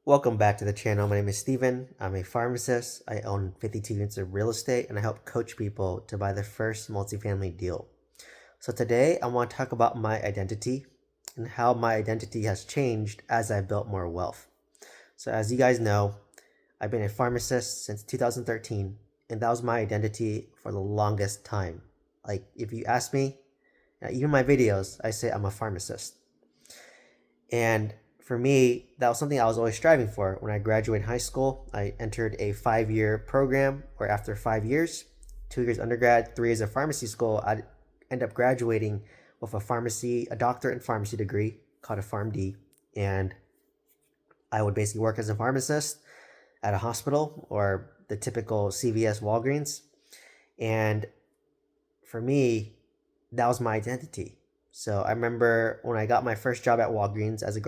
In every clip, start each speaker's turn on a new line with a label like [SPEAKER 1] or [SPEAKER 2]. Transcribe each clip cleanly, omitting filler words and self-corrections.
[SPEAKER 1] Welcome back to the channel. My name is Steven. I'm a pharmacist. I own 52 units of real estate and I help coach people to buy their first multifamily deal. So today I want to talk about my identity and how my identity has changed as I built more wealth. So as you guys know, I've been a pharmacist since 2013 and that was my identity for the longest time. Like if you ask me, even my videos, I say I'm a pharmacist. And for me, that was something I was always striving for. When I graduated high school, I entered a 5-year program where after 5 years, 2 years undergrad, 3 years of pharmacy school, I'd end up graduating with a doctorate in pharmacy degree called a PharmD. And I would basically work as a pharmacist at a hospital or the typical CVS Walgreens. And for me, that was my identity. So I remember when I got my first job at Walgreens as a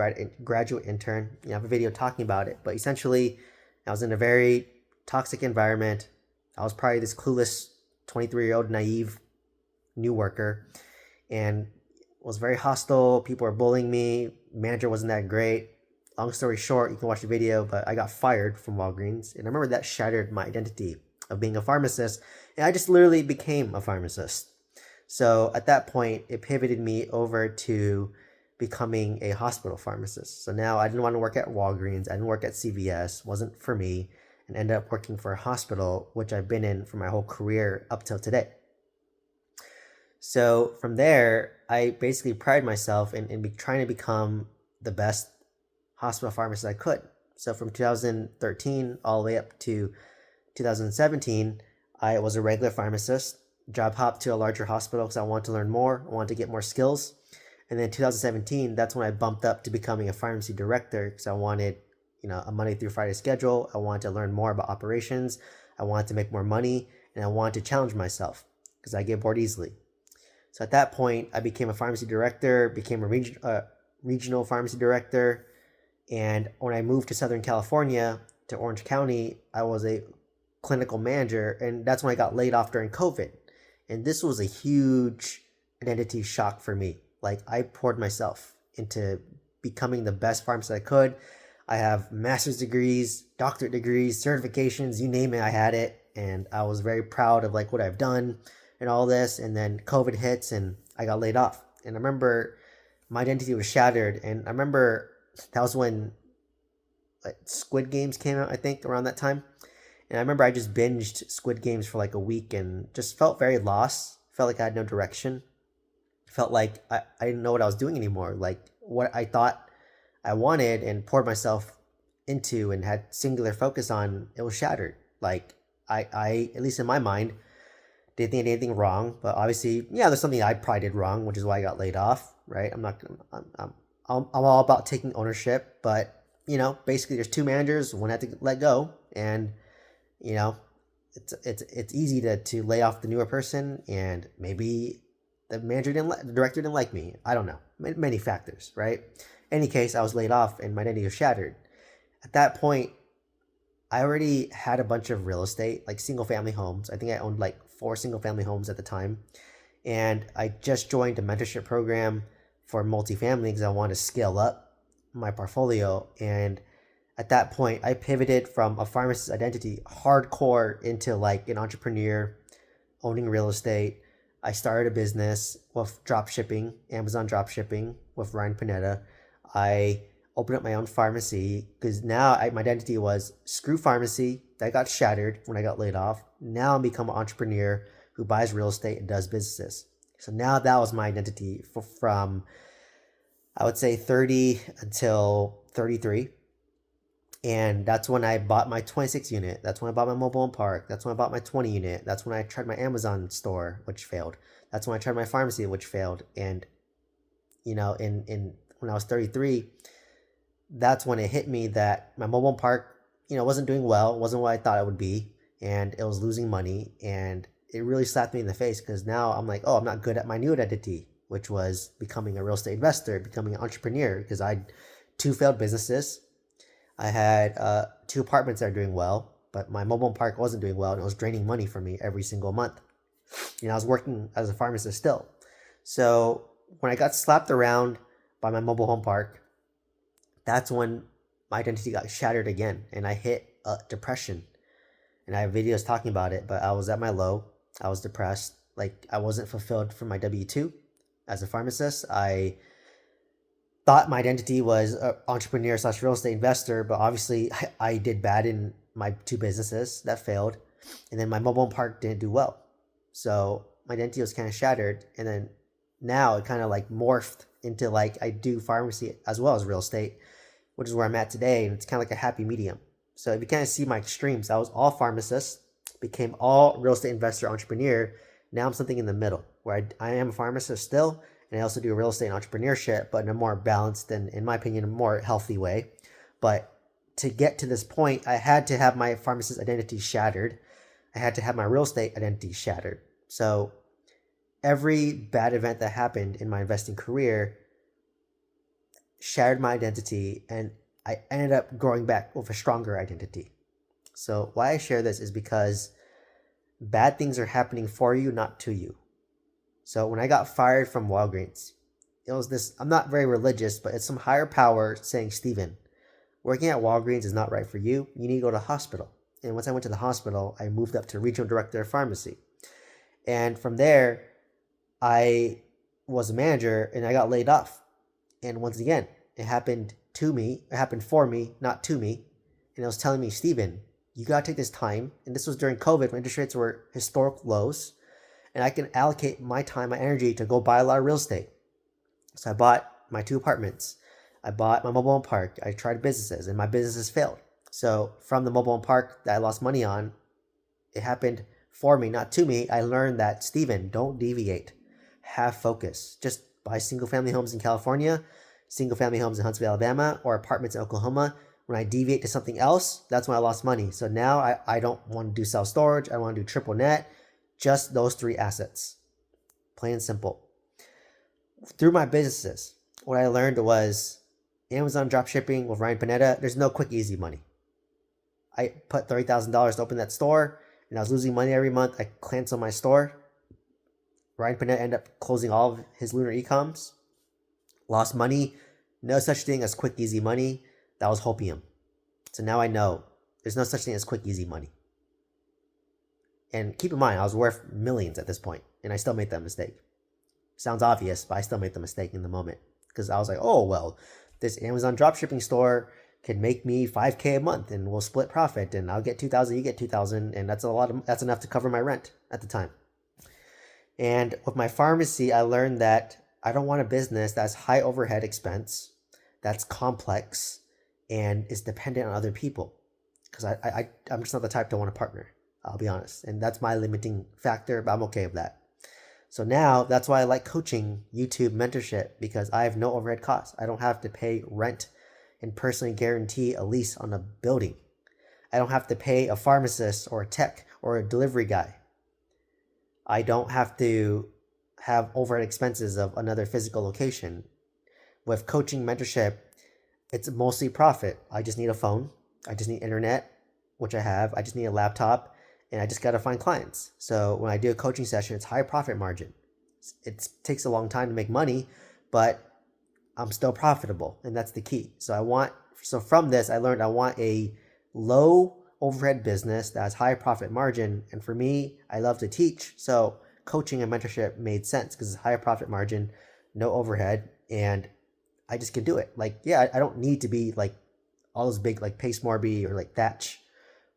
[SPEAKER 1] graduate intern. I have a video talking about it, but essentially, I was in a very toxic environment. I was probably this clueless 23-year-old naive new worker, and was very hostile. People were bullying me. Manager wasn't that great. Long story short, you can watch the video, but I got fired from Walgreens, and I remember that shattered my identity of being a pharmacist, and I just literally became a pharmacist. So at that point, it pivoted me over to becoming a hospital pharmacist. So now I didn't want to work at Walgreens. I didn't work at CVS. Wasn't for me. And ended up working for a hospital, which I've been in for my whole career up till today. So from there, I basically pride myself in trying to become the best hospital pharmacist I could. So from 2013 all the way up to 2017, I was a regular pharmacist. Job hopped to a larger hospital because I wanted to learn more. I wanted to get more skills. And then 2017, that's when I bumped up to becoming a pharmacy director because I wanted, a Monday through Friday schedule. I wanted to learn more about operations. I wanted to make more money, and I wanted to challenge myself because I get bored easily. So at that point, I became a pharmacy director, became a regional pharmacy director. And when I moved to Southern California, to Orange County, I was a clinical manager. And that's when I got laid off during COVID. And this was a huge identity shock for me. Like I poured myself into becoming the best pharmacist I could. I have master's degrees, doctorate degrees, certifications, you name it, I had it. And I was very proud of like what I've done and all this. And then COVID hits and I got laid off. And I remember my identity was shattered. And I remember that was when like Squid Games came out, I think, around that time. And I remember I just binged Squid Games for like a week and just felt very lost. Felt like I had no direction. Felt like I didn't know what I was doing anymore. Like what I thought I wanted and poured myself into and had singular focus on, it was shattered. Like I at least in my mind, didn't think I did anything wrong. But obviously, yeah, there's something I probably did wrong, which is why I got laid off, right? I'm all about taking ownership. But, basically there's two managers, one had to let go. And you know it's easy to lay off the newer person, and maybe the director didn't like me. I don't know, many factors, right? Any case, I was laid off and my identity was shattered. At that point, I already had a bunch of real estate, like single family homes. I think I owned like 4 single family homes at the time, and I just joined a mentorship program for multifamily because I wanted to scale up my portfolio. And at that point, I pivoted from a pharmacist identity hardcore into like an entrepreneur, owning real estate. I started a business with drop shipping, Amazon drop shipping with Ryan Panetta. I opened up my own pharmacy because now my identity was screw pharmacy. That got shattered when I got laid off. Now I'm become an entrepreneur who buys real estate and does businesses. So now that was my identity from, I would say, 30 until 33. And that's when I bought my 26 unit. That's when I bought my mobile home park. That's when I bought my 20 unit. That's when I tried my Amazon store, which failed. That's when I tried my pharmacy, which failed. And, in when I was 33, that's when it hit me that my mobile home park, wasn't doing well. It wasn't what I thought it would be. And it was losing money. And it really slapped me in the face because now I'm like, oh, I'm not good at my new identity, which was becoming a real estate investor, becoming an entrepreneur, because I had 2 failed businesses. I had 2 apartments that are doing well, but my mobile home park wasn't doing well, and it was draining money from me every single month. I was working as a pharmacist still. So when I got slapped around by my mobile home park, that's when my identity got shattered again, and I hit a depression. And I have videos talking about it, but I was at my low. I was depressed. Like, I wasn't fulfilled from my W-2 as a pharmacist. I thought my identity was an entrepreneur slash real estate investor, but obviously I did bad in my two businesses that failed. And then my mobile home park didn't do well. So my identity was kind of shattered. And then now it kind of like morphed into like I do pharmacy as well as real estate, which is where I'm at today. And it's kind of like a happy medium. So if you kind of see my extremes, I was all pharmacist, became all real estate investor, entrepreneur. Now I'm something in the middle where I am a pharmacist still, and I also do real estate and entrepreneurship, but in a more balanced and, in my opinion, a more healthy way. But to get to this point, I had to have my pharmacist identity shattered. I had to have my real estate identity shattered. So every bad event that happened in my investing career shattered my identity, and I ended up growing back with a stronger identity. So why I share this is because bad things are happening for you, not to you. So when I got fired from Walgreens, it was this, I'm not very religious, but it's some higher power saying, Steven, working at Walgreens is not right for you. You need to go to the hospital. And once I went to the hospital, I moved up to regional director of pharmacy. And from there, I was a manager and I got laid off. And once again, it happened to me. It happened for me, not to me. And it was telling me, Steven, you got to take this time. And this was during COVID when interest rates were historic lows. And I can allocate my time, my energy to go buy a lot of real estate. So I bought my 2 apartments. I bought my mobile home park. I tried businesses and my businesses failed. So from the mobile home park that I lost money on, it happened for me, not to me. I learned that, Steven, don't deviate. Have focus. Just buy single family homes in California, single family homes in Huntsville, Alabama, or apartments in Oklahoma. When I deviate to something else, that's when I lost money. So now I don't want to do self-storage. I want to do triple net. Just those 3 assets. Plain and simple. Through my businesses, what I learned was Amazon dropshipping with Ryan Panetta, there's no quick, easy money. I put $30,000 to open that store, and I was losing money every month. I canceled my store. Ryan Panetta ended up closing all of his lunar e-coms. Lost money. No such thing as quick, easy money. That was hopium. So now I know there's no such thing as quick, easy money. And keep in mind, I was worth millions at this point, and I still made that mistake. Sounds obvious, but I still made the mistake in the moment. Because I was like, oh, well, this Amazon dropshipping store can make me $5,000 a month, and we'll split profit, and I'll get $2,000, you get $2,000, and that's enough to cover my rent at the time. And with my pharmacy, I learned that I don't want a business that's high overhead expense, that's complex, and is dependent on other people. Because I'm just not the type to want to partner. I'll be honest. And that's my limiting factor, but I'm okay with that. So now that's why I like coaching, YouTube, mentorship, because I have no overhead costs. I don't have to pay rent and personally guarantee a lease on a building. I don't have to pay a pharmacist or a tech or a delivery guy. I don't have to have overhead expenses of another physical location. With coaching, mentorship, it's mostly profit. I just need a phone. I just need internet, which I have. I just need a laptop. And I just got to find clients. So when I do a coaching session, it's high profit margin. It takes a long time to make money, but I'm still profitable. And that's the key. So from this, I learned I want a low overhead business that has high profit margin. And for me, I love to teach. So coaching and mentorship made sense because it's higher profit margin, no overhead. And I just can do it. Like, yeah, I don't need to be like all those big like Pace Morby or like Thatch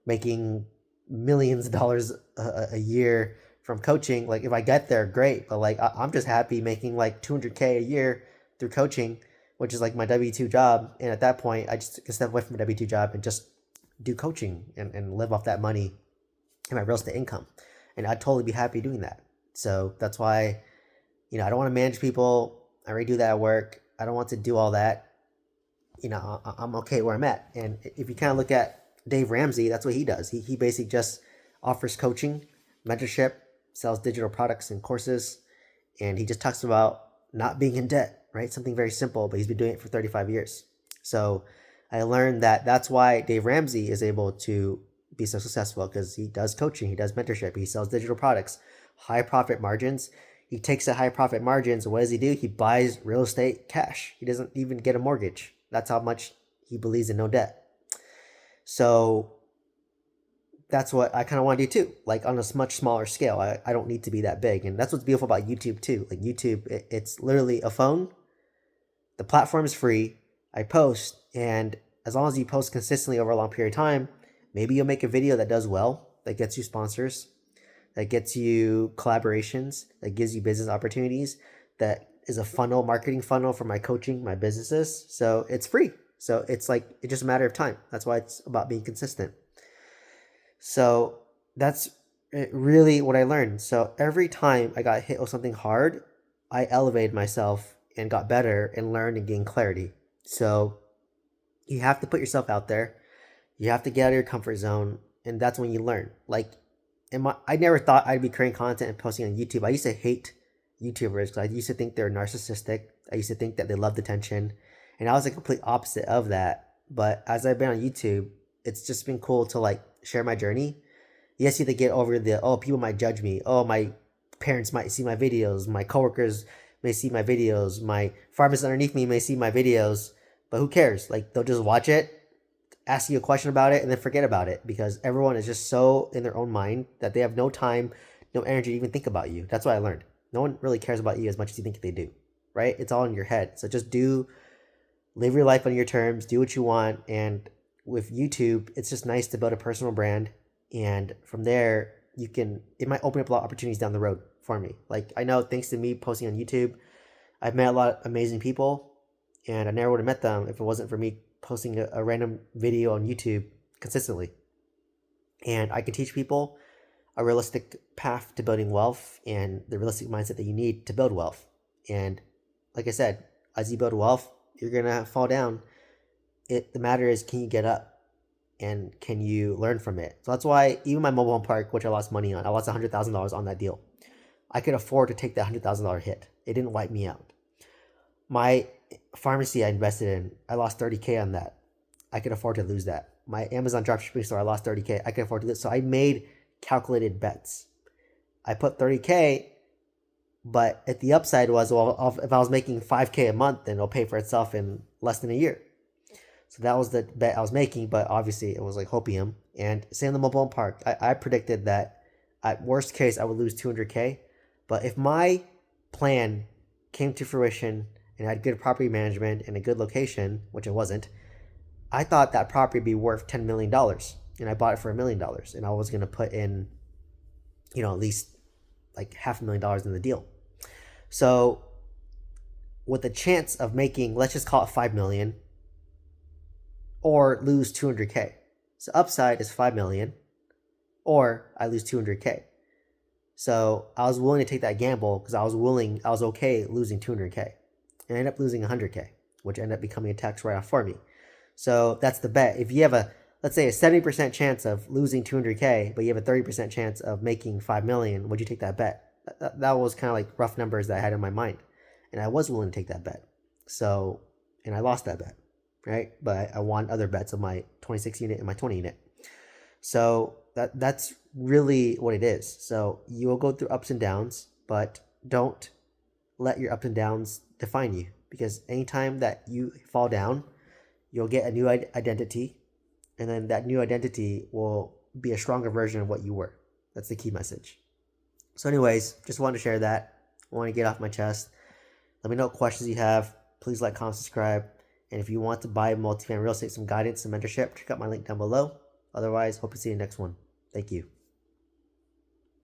[SPEAKER 1] making millions of dollars a year from coaching. Like, if I get there, great, but like I'm just happy making like $200,000 a year through coaching, which is like my W-2 job. And at that point, I just can step away from my W-2 job and just do coaching and live off that money and my real estate income. And I'd totally be happy doing that. So that's why, I don't want to manage people. I already do that at work. I don't want to do all that. I'm okay where I'm at. And if you kind of look at Dave Ramsey, that's what he does. He basically just offers coaching, mentorship, sells digital products and courses, and he just talks about not being in debt, right? Something very simple, but he's been doing it for 35 years. So I learned that that's why Dave Ramsey is able to be so successful, because he does coaching, he does mentorship, he sells digital products, high profit margins. He takes the high profit margins. What does he do? He buys real estate cash. He doesn't even get a mortgage. That's how much He believes in no debt. So that's what I kind of want to do too, like on a much smaller scale. I don't need to be that big. And that's what's beautiful about YouTube too. Like YouTube, it's literally a phone. The platform is free. I post, and as long as you post consistently over a long period of time, maybe you'll make a video that does well, that gets you sponsors, that gets you collaborations, that gives you business opportunities, that is a funnel, marketing funnel for my coaching, my businesses. So it's free. So it's like, it's just a matter of time. That's why it's about being consistent. So that's really what I learned. So every time I got hit with something hard, I elevated myself and got better and learned and gained clarity. So you have to put yourself out there. You have to get out of your comfort zone. And that's when you learn. Like, I never thought I'd be creating content and posting on YouTube. I used to hate YouTubers because I used to think they're narcissistic. I used to think that they loved attention. And I was the complete opposite of that. But as I've been on YouTube, it's just been cool to like share my journey. Yes, you have to get over the, oh, people might judge me. Oh, my parents might see my videos. My coworkers may see my videos. My farmers underneath me may see my videos. But who cares? Like, they'll just watch it, ask you a question about it, and then forget about it, because everyone is just so in their own mind that they have no time, no energy to even think about you. That's what I learned. No one really cares about you as much as you think they do, right? It's all in your head. So just live your life on your terms, do what you want. And with YouTube, it's just nice to build a personal brand. And from there, it might open up a lot of opportunities down the road for me. Like, I know thanks to me posting on YouTube, I've met a lot of amazing people, and I never would have met them if it wasn't for me posting a random video on YouTube consistently. And I can teach people a realistic path to building wealth and the realistic mindset that you need to build wealth. And like I said, as you build wealth, you're going to fall down. The matter is, can you get up and can you learn from it? So that's why even my mobile home park, which I lost money on, I lost $100,000 on that deal. I could afford to take that $100,000 hit. It didn't wipe me out. My pharmacy I invested in, I lost $30K on that. I could afford to lose that. My Amazon dropshipping store, I lost $30K. I could afford to lose. So I made calculated bets. I put $30K, but if the upside was, well, if I was making $5K a month, then it'll pay for itself in less than a year. So that was the bet I was making, but obviously it was like hopium. And same in the mobile home park. I predicted that at worst case, I would lose $200K. But if my plan came to fruition and had good property management and a good location, which it wasn't, I thought that property would be worth $10 million. And I bought it for $1 million. And I was going to put in, at least like $500,000 in the deal. So with the chance of making, let's just call it 5 million, or lose 200K. So upside is 5 million, or I lose 200K. So I was willing to take that gamble because I was okay losing 200K. And I ended up losing 100K, which ended up becoming a tax write-off for me. So that's the bet. If you have let's say a 70% chance of losing 200K, but you have a 30% chance of making 5 million, would you take that bet? That was kind of like rough numbers that I had in my mind. And I was willing to take that bet. So, and I lost that bet, right? But I won other bets of my 26 unit and my 20 unit. So that's really what it is. So you will go through ups and downs, but don't let your ups and downs define you, because anytime that you fall down, you'll get a new identity, and then that new identity will be a stronger version of what you were. That's the key message. So anyways, just wanted to share that. I want to get off my chest. Let me know what questions you have. Please like, comment, subscribe. And if you want to buy multifamily real estate, some guidance, some mentorship, check out my link down below. Otherwise, hope to see you in the next one. Thank you.